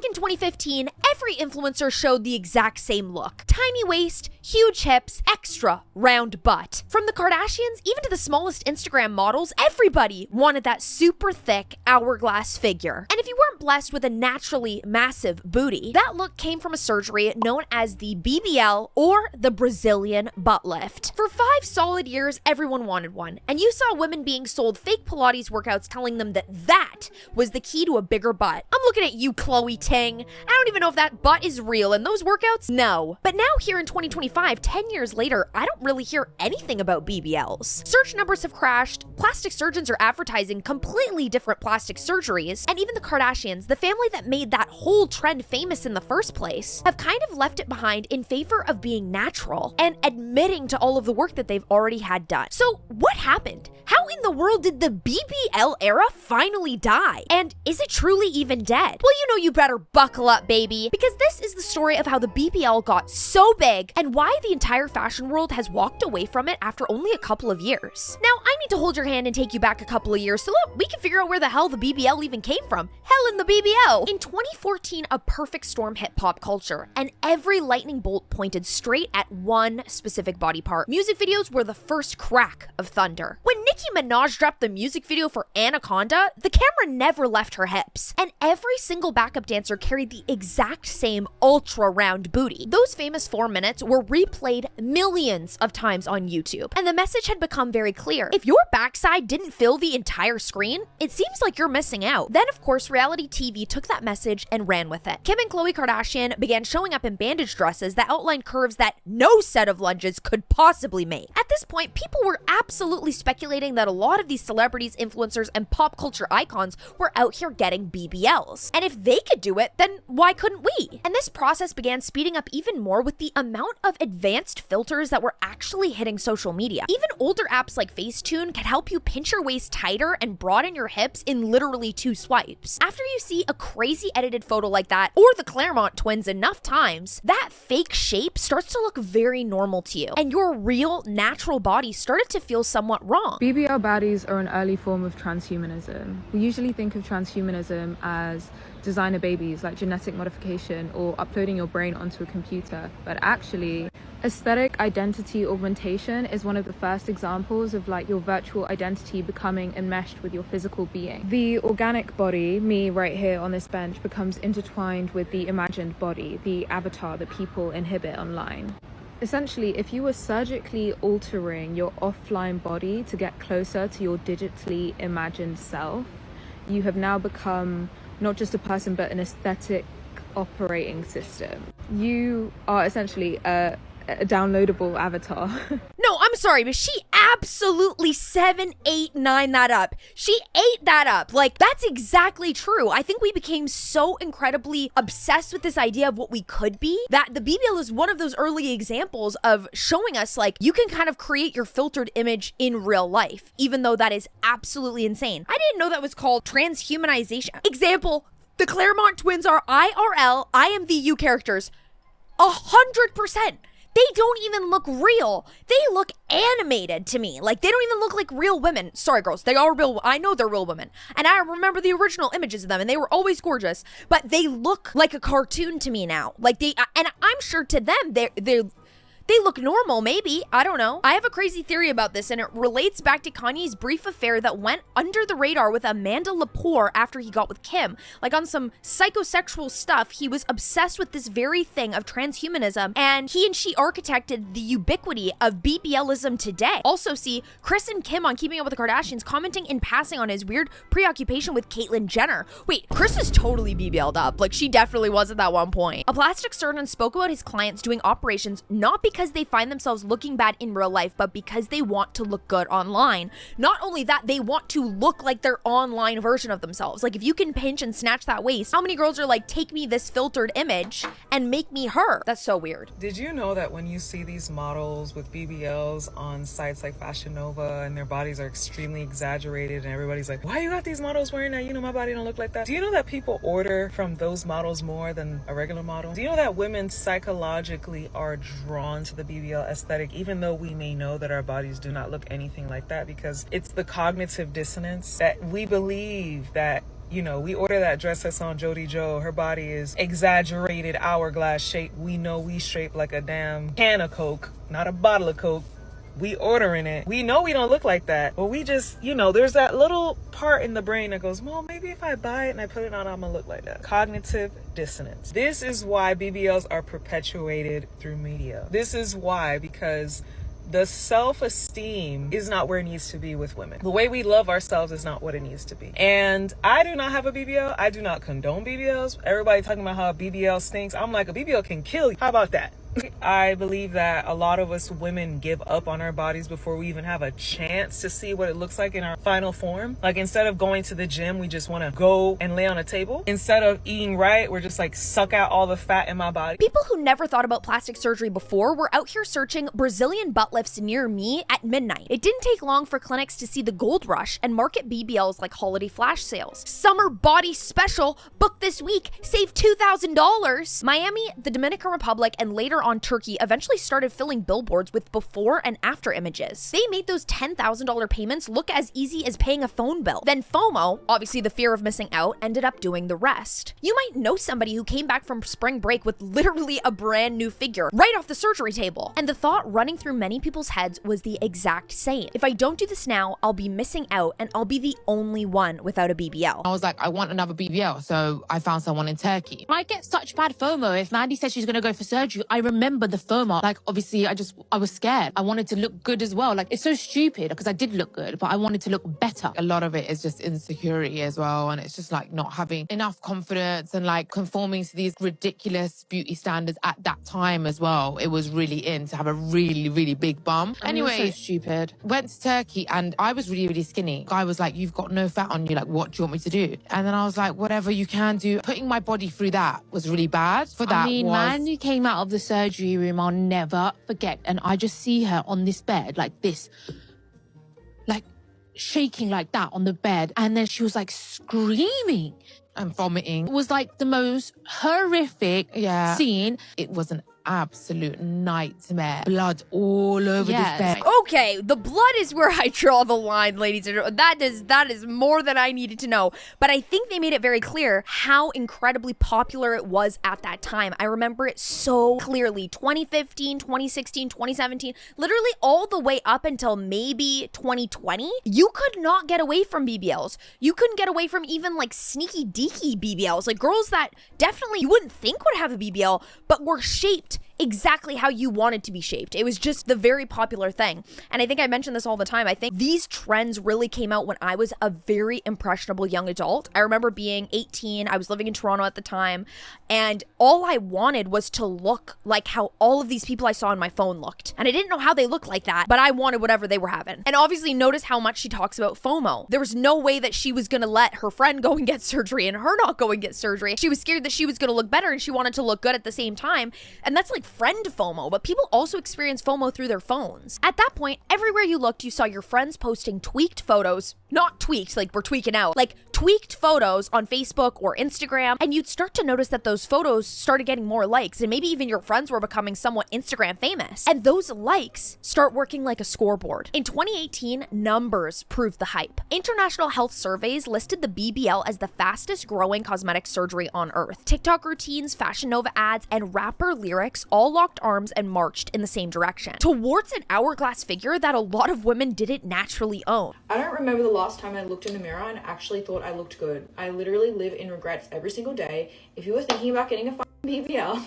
Back in 2015, every influencer showed the exact same look. Tiny waist, huge hips, extra round butt. From the Kardashians, even to the smallest Instagram models, everybody wanted that super thick hourglass figure. And if you weren't blessed with a naturally massive booty, that look came from a surgery known as the BBL or the Brazilian butt lift. For 5 solid years, everyone wanted one, and you saw women being sold fake Pilates workouts telling them that that was the key to a bigger butt. I'm looking at you, Khloe Ting. I don't even know if that butt is real, and those workouts, no. But now here in 2025, 10 years later, I don't really hear anything about BBLs. Search numbers have crashed, plastic surgeons are advertising completely different plastic surgeries, and even the Kardashians, the family that made that whole trend famous in the first place, have kind of left it behind in favor of being natural and admitting to all of the work that they've already had done. So what happened? How in the world did the BBL era finally die? And is it truly even dead? Well, you know you better buckle up, baby, because this is the story of how the BBL got so big and why the entire fashion world has walked away from it after only a couple of years. Now, I need to hold your hand and take you back a couple of years so look, we can figure out where the hell the BBL even came from. Hell in the BBL! In 2014, a perfect storm hit pop culture, and every lightning bolt pointed straight at one specific body part. Music videos were the first crack of thunder. When Nicki Minaj dropped the music video for Anaconda, the camera never left her hips, and every single backup dancer carried the exact same ultra round booty. Those famous 4 minutes were replayed millions of times on YouTube, and the message had become very clear. If your backside didn't fill the entire screen, it seems like you're missing out. Then, of course, reality TV took that message and ran with it. Kim and Khloe Kardashian began showing up in bandage dresses that outlined curves that no set of lunges could possibly make. At this point, people were absolutely speculating that a lot of these celebrities, influencers, and pop culture icons were out here getting BBLs. And if they could do it, then why couldn't we? And this process began speeding up even more with the amount of advanced filters that were actually hitting social media. Even older apps like Facetune can help you pinch your waist tighter and broaden your hips in literally 2 swipes. After you see a crazy edited photo like that, or the Claremont twins enough times, that fake shape starts to look very normal to you, and your real, natural body started to feel somewhat wrong. BBL baddies are an early form of transhumanism. We usually think of transhumanism as designer babies, like genetic modification or uploading your brain onto a computer, but actually aesthetic identity augmentation is one of the first examples of like your virtual identity becoming enmeshed with your physical being. The organic body, me right here on this bench, becomes intertwined with the imagined body, the avatar that people inhabit online. Essentially, if you were surgically altering your offline body to get closer to your digitally imagined self, you have now become not just a person but an aesthetic operating system. You are essentially a downloadable avatar. No, I'm sorry, but she absolutely 789 that up. She ate that up. Like, that's exactly true. I think we became so incredibly obsessed with this idea of what we could be that the BBL is one of those early examples of showing us, like, you can kind of create your filtered image in real life, even though that is absolutely insane. I didn't know that was called transhumanization. Example, the Claremont twins are IRL, IMVU characters. 100%. They don't even look real. They look animated to me. Like, they don't even look like real women. Sorry, girls. They are real. I know they're real women. And I remember the original images of them, and they were always gorgeous. But they look like a cartoon to me now. Like, and I'm sure to them, they look normal, maybe. I don't know. I have a crazy theory about this, and it relates back to Kanye's brief affair that went under the radar with Amanda Lepore after he got with Kim. Like, on some psychosexual stuff, he was obsessed with this very thing of transhumanism, and he and she architected the ubiquity of BBLism today. Also, see Kris and Kim on Keeping Up with the Kardashians commenting in passing on his weird preoccupation with Caitlyn Jenner. Wait, Kris is totally BBL'd up. Like, she definitely was at that one point. A plastic surgeon spoke about his clients doing operations not because they find themselves looking bad in real life, but because they want to look good online. Not only that, they want to look like their online version of themselves. Like, if you can pinch and snatch that waist, how many girls are like, take me this filtered image and make me her? That's so weird. Did you know that when you see these models with BBLs on sites like Fashion Nova and their bodies are extremely exaggerated and everybody's like, why you got these models wearing that? You know, my body don't look like that. Do you know that people order from those models more than a regular model? Do you know that women psychologically are drawn to the BBL aesthetic, even though we may know that our bodies do not look anything like that, because it's the cognitive dissonance that we believe that You know, we order that dress that's on Jody Joe. Her body is exaggerated hourglass shape. We know we shaped like a damn can of Coke, not a bottle of Coke. We ordering it. We know we don't look like that, but we just, you know, there's that little part in the brain that goes, well, maybe if I buy it and I put it on, I'm gonna look like that. Cognitive dissonance. This is why BBLs are perpetuated through media. This is why, because the self-esteem is not where it needs to be with women. The way we love ourselves is not what it needs to be. And I do not have a BBL. I do not condone BBLs. Everybody talking about how a BBL stinks. I'm like, a BBL can kill you. How about that? I believe that a lot of us women give up on our bodies before we even have a chance to see what it looks like in our final form. Like, instead of going to the gym, we just want to go and lay on a table. Instead of eating right, we're just like, suck out all the fat in my body. People who never thought about plastic surgery before were out here searching Brazilian butt lifts near me at midnight. It didn't take long for clinics to see the gold rush and market BBLs like holiday flash sales. Summer body special, book this week, save $2,000. Miami, the Dominican Republic, and later on Turkey eventually started filling billboards with before and after images. They made those $10,000 payments look as easy as paying a phone bill. Then FOMO, obviously the fear of missing out, ended up doing the rest. You might know somebody who came back from spring break with literally a brand new figure right off the surgery table. And the thought running through many people's heads was the exact same. If I don't do this now, I'll be missing out and I'll be the only one without a BBL. I was like, I want another BBL, so I found someone in Turkey. I get such bad FOMO. If Mandy said she's gonna go for surgery, I remember the FOMO. Like, obviously, I was scared. I wanted to look good as well. Like, it's so stupid because I did look good, but I wanted to look better. A lot of it is just insecurity as well, and it's just like not having enough confidence and like conforming to these ridiculous beauty standards at that time as well. It was really in to have a really, really big bum. Anyway, so stupid. Went to Turkey and I was really, really skinny. Guy was like, you've got no fat on you. Like, what do you want me to do? And then I was like, whatever you can do. Putting my body through that was really bad. For that, man who came out of the surgery room, I'll never forget. And I just see her on this bed like this, like shaking like that on the bed. And then she was like screaming and vomiting. It was like the most horrific scene. It was an absolute nightmare. Blood all over this bed. Okay, the blood is where I draw the line, ladies and gentlemen. That is more than I needed to know. But I think they made it very clear how incredibly popular it was at that time. I remember it so clearly. 2015, 2016, 2017, literally all the way up until maybe 2020, you could not get away from BBLs. You couldn't get away from even like sneaky deaky BBLs. Like girls that definitely you wouldn't think would have a BBL, but were shaped exactly how you wanted to be shaped. It was just the very popular thing. And I think I mention this all the time. I think these trends really came out when I was a very impressionable young adult. I remember being 18. I was living in Toronto at the time. And all I wanted was to look like how all of these people I saw on my phone looked. And I didn't know how they looked like that, but I wanted whatever they were having. And obviously notice how much she talks about FOMO. There was no way that she was going to let her friend go and get surgery and her not go and get surgery. She was scared that she was going to look better and she wanted to look good at the same time. And that's like friend FOMO, but people also experience FOMO through their phones. At that point, everywhere you looked, you saw your friends posting tweaked photos, not tweaked, like we're tweaking out, like tweaked photos on Facebook or Instagram, and you'd start to notice that those photos started getting more likes, and maybe even your friends were becoming somewhat Instagram famous. And those likes start working like a scoreboard. In 2018, numbers proved the hype. International health surveys listed the BBL as the fastest growing cosmetic surgery on earth. TikTok routines, Fashion Nova ads, and rapper lyrics all locked arms and marched in the same direction towards an hourglass figure that a lot of women didn't naturally own. I don't remember the last time I looked in the mirror and actually thought I looked good. I literally live in regrets every single day. If you were thinking about getting a BBL,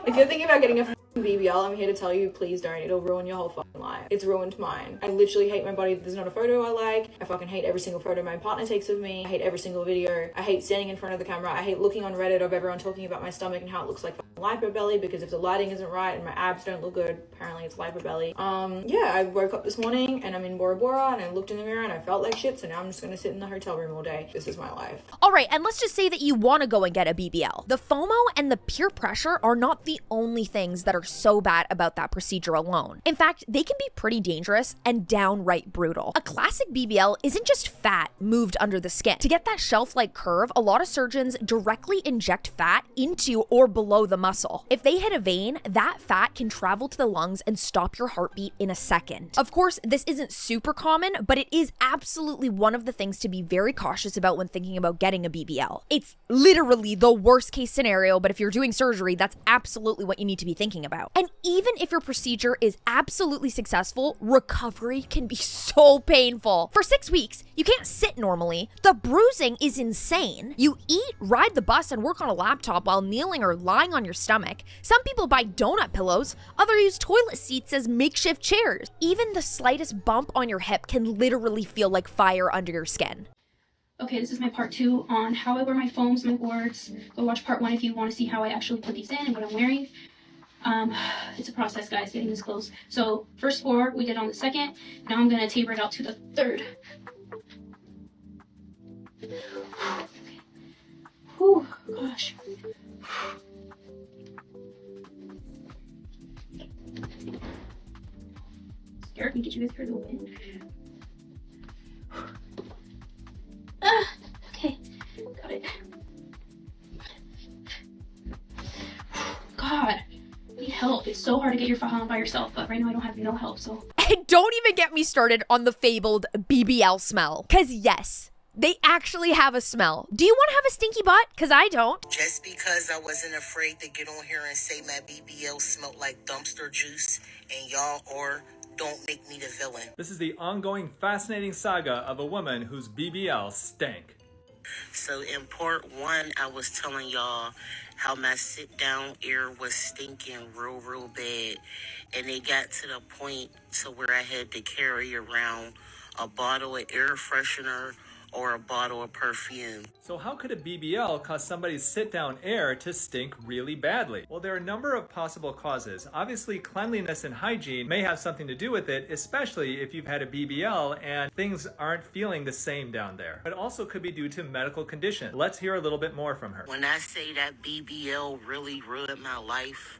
if you're thinking about getting a BBL, I'm here to tell you, please don't. It'll ruin your whole fucking life. It's ruined mine. I literally hate my body. There's not a photo I like. I fucking hate every single photo my partner takes of me. I hate every single video. I hate standing in front of the camera. I hate looking on Reddit of everyone talking about my stomach and how it looks like lipo belly, because if the lighting isn't right and my abs don't look good, apparently it's lipo belly. Yeah, I woke up this morning and I'm in Bora Bora and I looked in the mirror and I felt like shit, so now I'm just gonna sit in the hotel room all day. This is my life. All right, and let's just say that you want to go and get a BBL. The FOMO and the peer pressure are not the only things that are so bad about that procedure alone. In fact, they can be pretty dangerous and downright brutal. A classic BBL isn't just fat moved under the skin. To get that shelf-like curve, a lot of surgeons directly inject fat into or below the muscle. muscle. If they hit a vein, that fat can travel to the lungs and stop your heartbeat in a second. Of course, this isn't super common, but it is absolutely one of the things to be very cautious about when thinking about getting a BBL. It's literally the worst case scenario, but if you're doing surgery, that's absolutely what you need to be thinking about. And even if your procedure is absolutely successful, recovery can be so painful. For 6 weeks, you can't sit normally. The bruising is insane. You eat, ride the bus, and work on a laptop while kneeling or lying on your stomach. Some people buy donut pillows, others use toilet seats as makeshift chairs. Even the slightest bump on your hip can literally feel like fire under your skin. Okay, this is my part 2 on how I wear my foams, my boards. Go watch part 1 if you want to see how I actually put these in and what I'm wearing. It's a process, guys, getting this close. So first 4 we did on the 2nd. Now I'm gonna taper it out to the 3rd. Whew, gosh. Scared me. Did you guys hear the wind? Okay, got it. God, I need help. It's so hard to get your file on by yourself, but right now I don't have no help, so. And don't even get me started on the fabled BBL smell. Cause yes, they actually have a smell. Do you want to have a stinky butt? Cause I don't. Just because I wasn't afraid to get on here and say my BBL smelled like dumpster juice and y'all are, don't make me the villain. This is the ongoing fascinating saga of a woman whose BBL stank. So in part 1, I was telling y'all how my sit down air was stinking real bad. And it got to the point to where I had to carry around a bottle of air freshener or a bottle of perfume. So how could a BBL cause somebody's sit-down air to stink really badly? Well, there are a number of possible causes. Obviously, cleanliness and hygiene may have something to do with it, especially if you've had a BBL and things aren't feeling the same down there. But also could be due to medical condition. Let's hear a little bit more from her. When I say that BBL really ruined my life,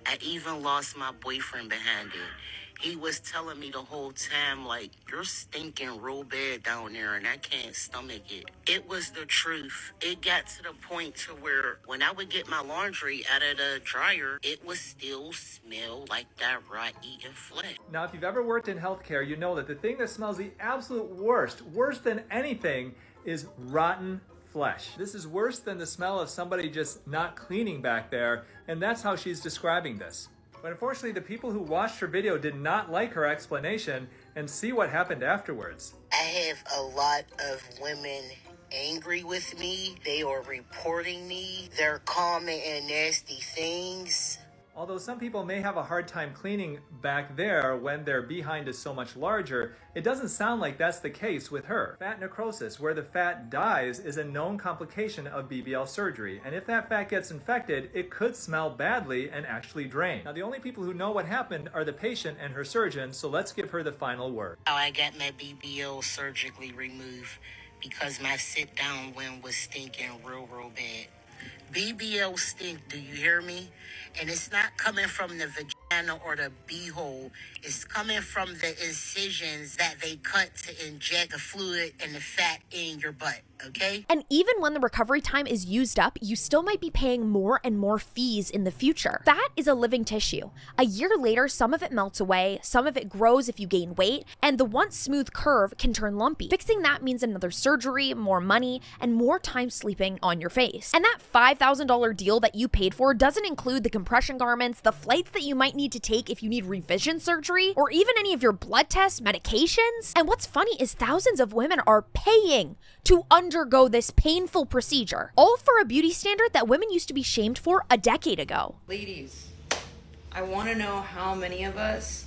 I even lost my boyfriend behind it. He was telling me the whole time, like, you're stinking real bad down there and I can't stomach it. It was the truth. It got to the point to where when I would get my laundry out of the dryer, it would still smell like that rat-eaten flesh. Now, if you've ever worked in healthcare, you know that the thing that smells the absolute worst, worse than anything, is rotten flesh. This is worse than the smell of somebody just not cleaning back there, and that's how she's describing this. But unfortunately, the people who watched her video did not like her explanation, and see what happened afterwards. I have a lot of women angry with me. They are reporting me. They're commenting nasty things. Although some people may have a hard time cleaning back there when their behind is so much larger, it doesn't sound like that's the case with her. Fat necrosis, where the fat dies, is a known complication of BBL surgery, and if that fat gets infected, it could smell badly and actually drain. Now, the only people who know what happened are the patient and her surgeon, so let's give her the final word. How I got my BBL surgically removed because my sit-down one was stinking real bad. BBL stink, do you hear me? And it's not coming from the vagina or the beehole. It's coming from the incisions that they cut to inject the fluid and the fat in your butt, okay? And even when the recovery time is used up, you still might be paying more and more fees in the future. Fat is a living tissue. A year later, some of it melts away, some of it grows if you gain weight, and the once smooth curve can turn lumpy. Fixing that means another surgery, more money, and more time sleeping on your face. And that $5,000 deal that you paid for doesn't include the compression garments, the flights that you might need to take if you need revision surgery, or even any of your blood tests, medications. And what's funny is thousands of women are paying to undergo this painful procedure, all for a beauty standard that women used to be shamed for a decade ago. Ladies, I want to know how many of us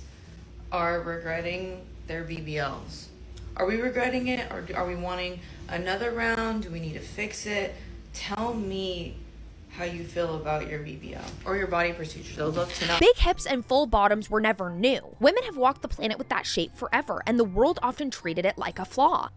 are regretting their BBLs. Are we regretting it, or are we wanting another round? Do we need to fix it? Tell me how you feel about your BBL or your body procedures. I'd love to know. Big hips and full bottoms were never new. Women have walked the planet with that shape forever, and the world often treated it like a flaw.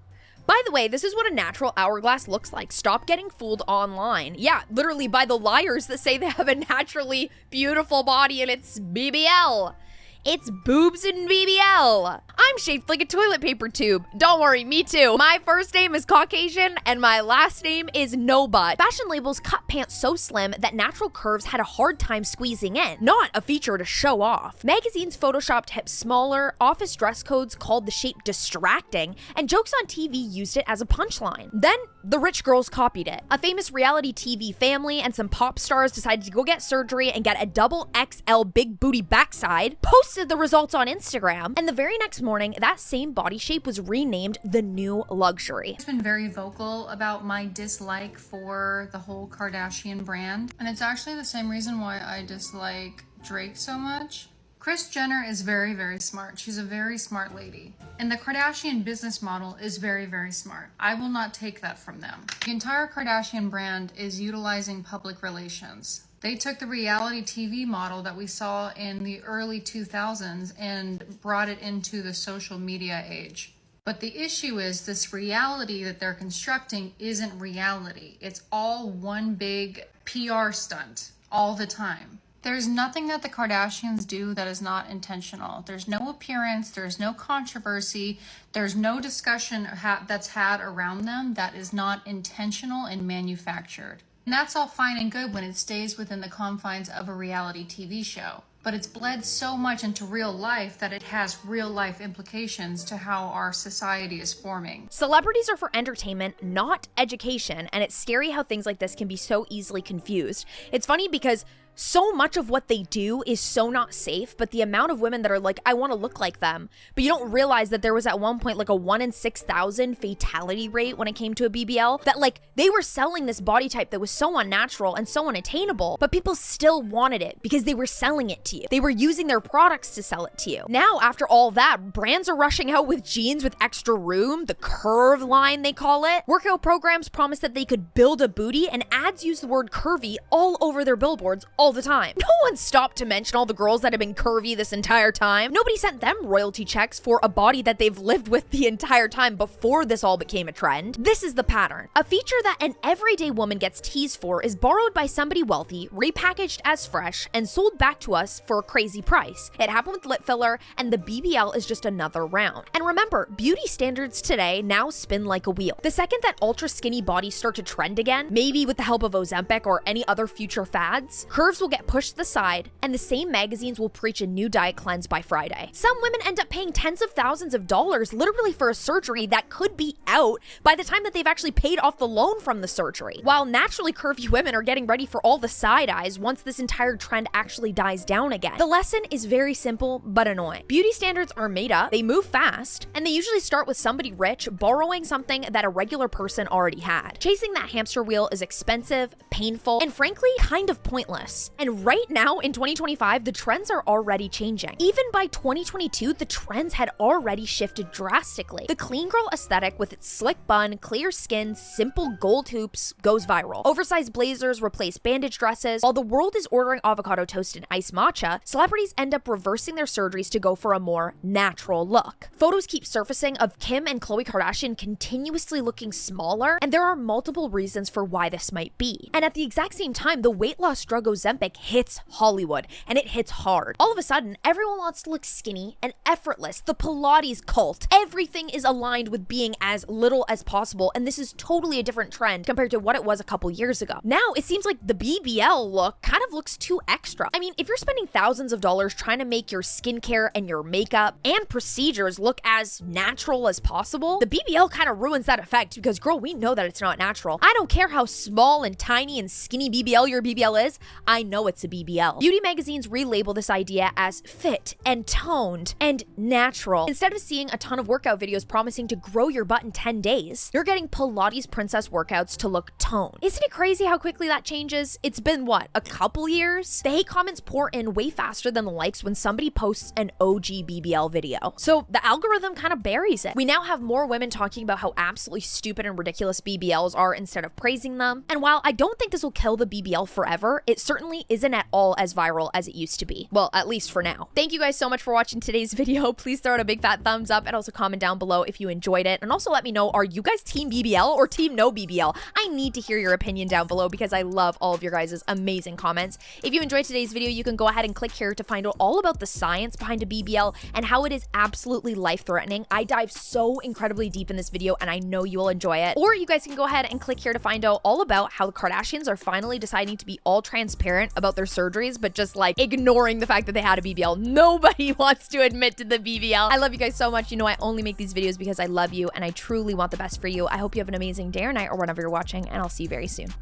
By the way, this is what a natural hourglass looks like. Stop getting fooled online. Yeah, literally by the liars that say they have a naturally beautiful body and it's BBL. It's boobs and BBL. I'm shaped like a toilet paper tube. Don't worry, me too. My first name is Caucasian and my last name is No Butt. Fashion labels cut pants so slim that natural curves had a hard time squeezing in, not a feature to show off. Magazines photoshopped hips smaller, office dress codes called the shape distracting, and jokes on TV used it as a punchline. Then the rich girls copied it. A famous reality TV family and some pop stars decided to go get surgery and get a double XL big booty backside, posted the results on Instagram, and the very next morning, that same body shape was renamed the new luxury. I've been very vocal about my dislike for the whole Kardashian brand, and it's actually the same reason why I dislike Drake so much. Kris Jenner is very, very smart. She's a very smart lady. And the Kardashian business model is very, very smart. I will not take that from them. The entire Kardashian brand is utilizing public relations. They took the reality TV model that we saw in the early 2000s and brought it into the social media age. But the issue is this reality that they're constructing isn't reality. It's all one big PR stunt all the time. There's nothing that the Kardashians do that is not intentional. There's no appearance, there's no controversy, there's no discussion that's had around them that is not intentional and manufactured. And that's all fine and good when it stays within the confines of a reality TV show. But it's bled so much into real life that it has real life implications to how our society is forming. Celebrities are for entertainment, not education, and it's scary how things like this can be so easily confused. It's funny because so much of what they do is so not safe, but the amount of women that are like, I want to look like them, but you don't realize that there was at one point like a 1 in 6,000 fatality rate when it came to a BBL, that like they were selling this body type that was so unnatural and so unattainable, but people still wanted it because they were selling it to you. They were using their products to sell it to you. Now, after all that, brands are rushing out with jeans with extra room, the curve line they call it. Workout programs promise that they could build a booty, and ads use the word curvy all over their billboards all the time. No one stopped to mention all the girls that have been curvy this entire time. Nobody sent them royalty checks for a body that they've lived with the entire time before this all became a trend. This is the pattern. A feature that an everyday woman gets teased for is borrowed by somebody wealthy, repackaged as fresh, and sold back to us for a crazy price. It happened with lip filler, and the BBL is just another round. And remember, beauty standards today now spin like a wheel. The second that ultra skinny bodies start to trend again, maybe with the help of Ozempic or any other future fads, curves will get pushed to the side, and the same magazines will preach a new diet cleanse by Friday. Some women end up paying tens of thousands of dollars literally for a surgery that could be out by the time that they've actually paid off the loan from the surgery, while naturally curvy women are getting ready for all the side eyes once this entire trend actually dies down again. The lesson is very simple but annoying. Beauty standards are made up, they move fast, and they usually start with somebody rich borrowing something that a regular person already had. Chasing that hamster wheel is expensive, painful, and frankly, kind of pointless. And right now in 2025, the trends are already changing. Even by 2022, the trends had already shifted drastically. The clean girl aesthetic with its slick bun, clear skin, simple gold hoops goes viral. Oversized blazers replace bandage dresses. While the world is ordering avocado toast and iced matcha, celebrities end up reversing their surgeries to go for a more natural look. Photos keep surfacing of Kim and Khloe Kardashian continuously looking smaller, and there are multiple reasons for why this might be. And at the exact same time, the weight loss drug Ozempic hits Hollywood, and it hits hard. All of a sudden, everyone wants to look skinny and effortless. The Pilates cult. Everything is aligned with being as little as possible, and this is totally a different trend compared to what it was a couple years ago. Now, it seems like the BBL look kind of looks too extra. I mean, if you're spending thousands of dollars trying to make your skincare and your makeup and procedures look as natural as possible, the BBL kind of ruins that effect because, girl, we know that it's not natural. I don't care how small and tiny and skinny BBL your BBL is, I know it's a BBL. Beauty magazines relabel this idea as fit and toned and natural. Instead of seeing a ton of workout videos promising to grow your butt in 10 days, you're getting Pilates princess workouts to look toned. Isn't it crazy how quickly that changes? It's been, what, a couple years? The hate comments pour in way faster than the likes when somebody posts an OG BBL video. So the algorithm kind of buries it. We now have more women talking about how absolutely stupid and ridiculous BBLs are instead of praising them. And while I don't think this will kill the BBL forever, it certainly unfortunately isn't at all as viral as it used to be. Well, at least for now. Thank you guys so much for watching today's video. Please throw it a big fat thumbs up and also comment down below if you enjoyed it. And also let me know, are you guys team BBL or team no BBL? I need to hear your opinion down below because I love all of your guys' amazing comments. If you enjoyed today's video, you can go ahead and click here to find out all about the science behind a BBL and how it is absolutely life-threatening. I dive so incredibly deep in this video and I know you will enjoy it. Or you guys can go ahead and click here to find out all about how the Kardashians are finally deciding to be all transparent about their surgeries, but just like ignoring the fact that they had a BBL. Nobody wants to admit to the BBL. I love you guys so much. You know I only make these videos because I love you and I truly want the best for you. I hope you have an amazing day or night or whenever you're watching, and I'll see you very soon.